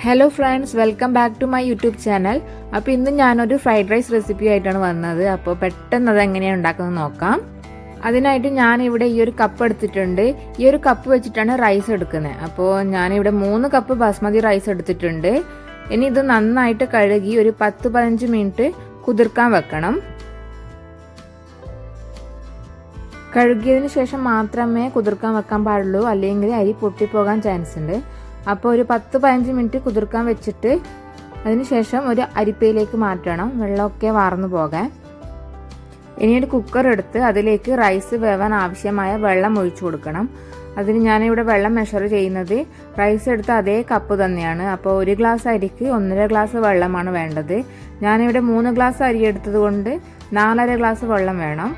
Hello friends, welcome back to my YouTube channel. അപ്പോൾ ഇന്ന് ഞാനൊരു ഫ്രൈഡ് റൈസ് റെസിപ്പി ആയിട്ടാണ് വന്നത്. അപ്പോൾ പെട്ടെന്ന് അത് എങ്ങനെയാണ് ഉണ്ടാക്കുന്നത് നോക്കാം. അതിനായിട്ട് ഞാനിവിടെ ഈ ഒരു കപ്പ് എടുത്തിട്ടുണ്ട്. ഈ ഒരു കപ്പ് വെച്ചിട്ടാണ് റൈസ് എടുക്കുന്നത്. അപ്പോൾ ഞാനിവിടെ 3 കപ്പ് ബാസ്മതി റൈസ് എടുത്തിട്ടുണ്ട്. ഇനി ഇത് നന്നായിട്ട് കഴുകി ഒരു 10-15 മിനിറ്റ് കുതിർക്കാൻ വെക്കണം. കഴുകിയതിന് ശേഷം മാത്രമേ കുതിർക്കാൻ വെക്കാൻ പാടുള്ളൂ, അല്ലെങ്കിൽ അരി പൊട്ടിപ്പോകാൻ ചാൻസ് ഉണ്ട്. അപ്പോൾ ഒരു 10-15 മിനിറ്റ് കുതിർക്കാൻ വെച്ചിട്ട് അതിനുശേഷം ഒരു അരിപ്പയിലേക്ക് മാറ്റണം, വെള്ളമൊക്കെ വാർന്നു പോകാൻ. ഇനി ഒരു കുക്കർ എടുത്ത് അതിലേക്ക് റൈസ് വേവാൻ ആവശ്യമായ വെള്ളം ഒഴിച്ചു കൊടുക്കണം. അതിന് ഞാനിവിടെ വെള്ളം മെഷർ ചെയ്യുന്നത് റൈസ് എടുത്ത അതേ കപ്പ് തന്നെയാണ്. അപ്പോൾ 1 ഗ്ലാസ് അരിക്ക് 1.5 ഗ്ലാസ് വെള്ളമാണ് വേണ്ടത്. ഞാനിവിടെ 3 ഗ്ലാസ് അരി എടുത്തത് കൊണ്ട് 4.5 ഗ്ലാസ് വെള്ളം വേണം.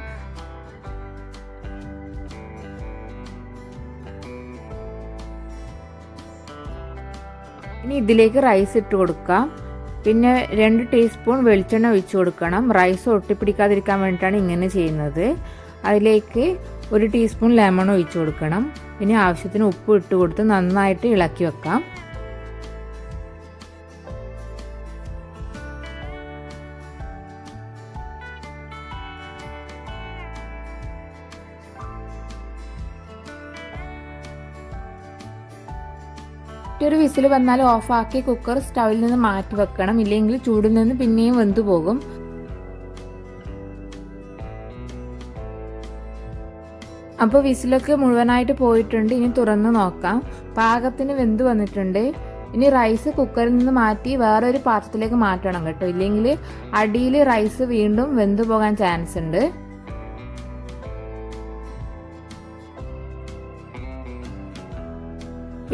ഇനി ഇതിലേക്ക് റൈസ് ഇട്ട് കൊടുക്കാം. പിന്നെ 2 ടീസ്പൂൺ വെളിച്ചെണ്ണ ഒഴിച്ചു കൊടുക്കണം. റൈസ് ഒട്ടിപ്പിടിക്കാതിരിക്കാൻ വേണ്ടിയിട്ടാണ് ഇങ്ങനെ ചെയ്യുന്നത്. അതിലേക്ക് 1 ടീസ്പൂൺ ലെമൺ ഒഴിച്ചു കൊടുക്കണം. ഇനി ആവശ്യത്തിന് ഉപ്പ് ഇട്ട് കൊടുത്ത് നന്നായിട്ട് ഇളക്കി വെക്കാം. ഒരു വിസിൽ വന്നാൽ ഓഫാക്കി കുക്കർ സ്റ്റൗവിൽ നിന്ന് മാറ്റി വെക്കണം, ഇല്ലെങ്കിൽ ചൂടിൽ നിന്ന് പിന്നെയും വെന്തു പോകും. അപ്പോൾ വിസിലൊക്കെ മുഴുവനായിട്ട് പോയിട്ടുണ്ട്. ഇനി തുറന്ന് നോക്കാം. പാകത്തിന് വെന്ത് വന്നിട്ടുണ്ട്. ഇനി റൈസ് കുക്കറിൽ നിന്ന് മാറ്റി വേറൊരു പാത്രത്തിലേക്ക് മാറ്റണം കേട്ടോ, ഇല്ലെങ്കിൽ അടിയിൽ റൈസ് വീണ്ടും വെന്തു പോകാൻ ചാൻസ് ഉണ്ട്.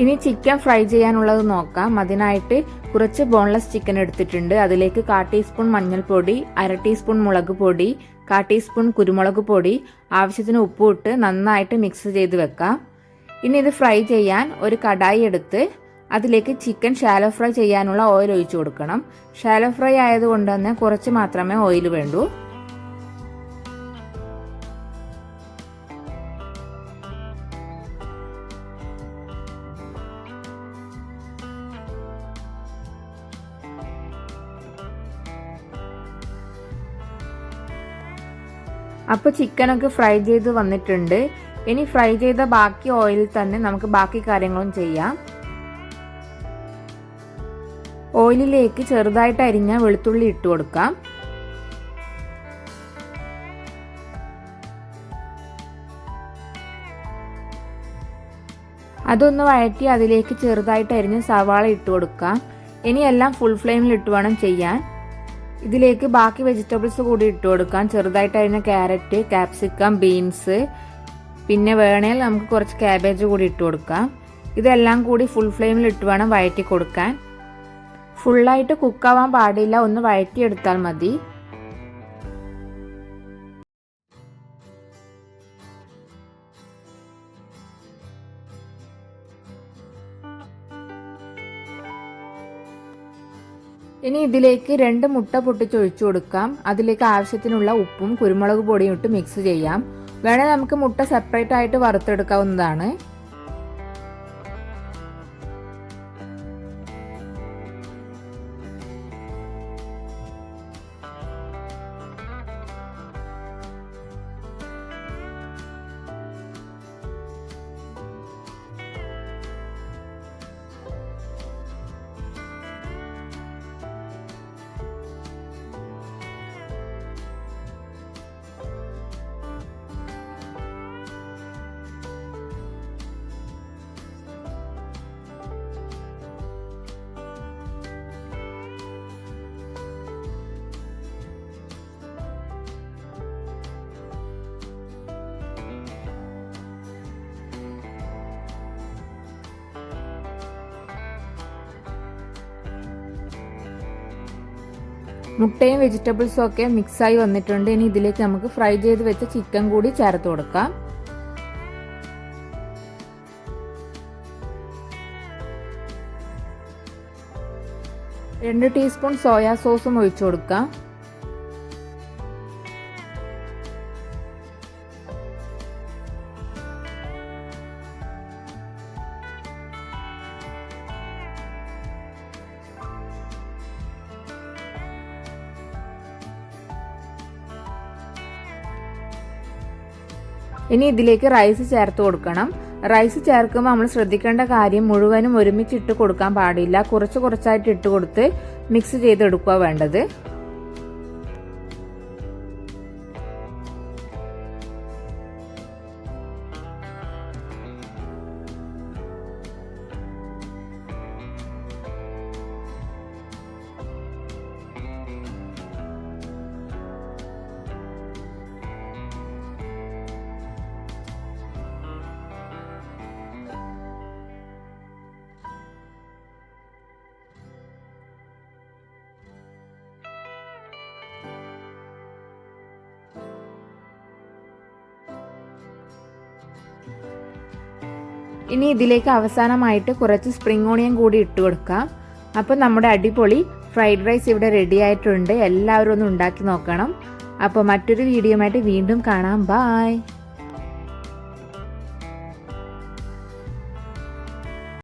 ഇനി ചിക്കൻ ഫ്രൈ ചെയ്യാനുള്ളത് നോക്കാം. അതിനായിട്ട് കുറച്ച് ബോൺലെസ് ചിക്കൻ എടുത്തിട്ടുണ്ട്. അതിലേക്ക് 1/4 ടീസ്പൂൺ മഞ്ഞൾപ്പൊടി, 1/2 ടീസ്പൂൺ മുളക് പൊടി, 1/4 ടീസ്പൂൺ കുരുമുളക് പൊടി, ആവശ്യത്തിന് ഉപ്പ് ഇട്ട് നന്നായിട്ട് മിക്സ് ചെയ്ത് വെക്കാം. ഇനി ഇത് ഫ്രൈ ചെയ്യാൻ ഒരു കടായി എടുത്ത് അതിലേക്ക് ചിക്കൻ ഷാലോ ഫ്രൈ ചെയ്യാനുള്ള ഓയിൽ ഒഴിച്ചു കൊടുക്കണം. ഷാലോ ഫ്രൈ ആയതുകൊണ്ട് തന്നെ കുറച്ച് മാത്രമേ ഓയിൽ വേണ്ടൂ. അപ്പോൾ ചിക്കനൊക്കെ ഫ്രൈ ചെയ്ത് വന്നിട്ടുണ്ട്. ഇനി ഫ്രൈ ചെയ്ത ബാക്കി ഓയിലിൽ തന്നെ നമുക്ക് ബാക്കി കാര്യങ്ങളും ചെയ്യാം. ഓയിലിലേക്ക് ചെറുതായിട്ട് അരിഞ്ഞ വെളുത്തുള്ളി ഇട്ട് കൊടുക്കാം. അതൊന്ന് വഴറ്റി അതിലേക്ക് ചെറുതായിട്ട് അരിഞ്ഞ സവാള ഇട്ട് കൊടുക്കാം. ഇനി എല്ലാം ഫുൾ ഫ്ലെയിമിൽ ഇട്ട് വേണം ചെയ്യാൻ. ഇതിലേക്ക് ബാക്കി വെജിറ്റബിൾസ് കൂടി ഇട്ട് കൊടുക്കാം. ചെറുതായിട്ട് അരിഞ്ഞ ക്യാരറ്റ്, ക്യാപ്സിക്കം, ബീൻസ്, പിന്നെ വേണേൽ നമുക്ക് കുറച്ച് ക്യാബേജ് കൂടി ഇട്ട് കൊടുക്കാം. ഇതെല്ലാം കൂടി ഫുൾ ഫ്ലെയിമിൽ ഇട്ട് വേണം വഴറ്റി കൊടുക്കാൻ. ഫുള്ളായിട്ട് കുക്കാവാൻ പാടില്ല, ഒന്ന് വഴറ്റിയെടുത്താൽ മതി. ഇനി ഇതിലേക്ക് 2 മുട്ട പൊട്ടിച്ചൊഴിച്ചു കൊടുക്കാം. അതിലേക്ക് ആവശ്യത്തിനുള്ള ഉപ്പും കുരുമുളക് പൊടിയും ഇട്ട് മിക്സ് ചെയ്യാം. വേണേൽ നമുക്ക് മുട്ട സെപ്പറേറ്റ് ആയിട്ട് വറുത്തെടുക്കാവുന്നതാണ്. മുട്ടയും വെജിറ്റബിൾസും ഒക്കെ മിക്സായി വന്നിട്ടുണ്ട്. ഇനി ഇതിലേക്ക് നമുക്ക് ഫ്രൈ ചെയ്ത് വെച്ച ചിക്കൻ കൂടി ചേർത്ത് കൊടുക്കാം. രണ്ട് ടീസ്പൂൺ സോയാ സോസും ഒഴിച്ചു കൊടുക്കാം. ഇനി ഇതിലേക്ക് റൈസ് ചേർത്ത് കൊടുക്കണം. റൈസ് ചേർക്കുമ്പോൾ നമ്മൾ ശ്രദ്ധിക്കേണ്ട കാര്യം മുഴുവനും ഒരുമിച്ച് ഇട്ട് കൊടുക്കാൻ പാടില്ല. കുറച്ച് കുറച്ചായിട്ട് ഇട്ട് കൊടുത്ത് മിക്സ് ചെയ്തെടുക്കുക വേണ്ടത്. ഇനി ഇതിലേക്ക് അവസാനമായിട്ട് കുറച്ച് സ്പ്രിംഗ് ഓണിയൻ കൂടി ഇട്ട് കൊടുക്കാം. അപ്പോൾ നമ്മുടെ അടിപൊളി ഫ്രൈഡ് റൈസ് ഇവിടെ റെഡി ആയിട്ടുണ്ട്. എല്ലാവരും ഒന്ന് ഉണ്ടാക്കി നോക്കണം. അപ്പോൾ മറ്റൊരു വീഡിയോയുമായിട്ട് വീണ്ടും കാണാം. ബൈ.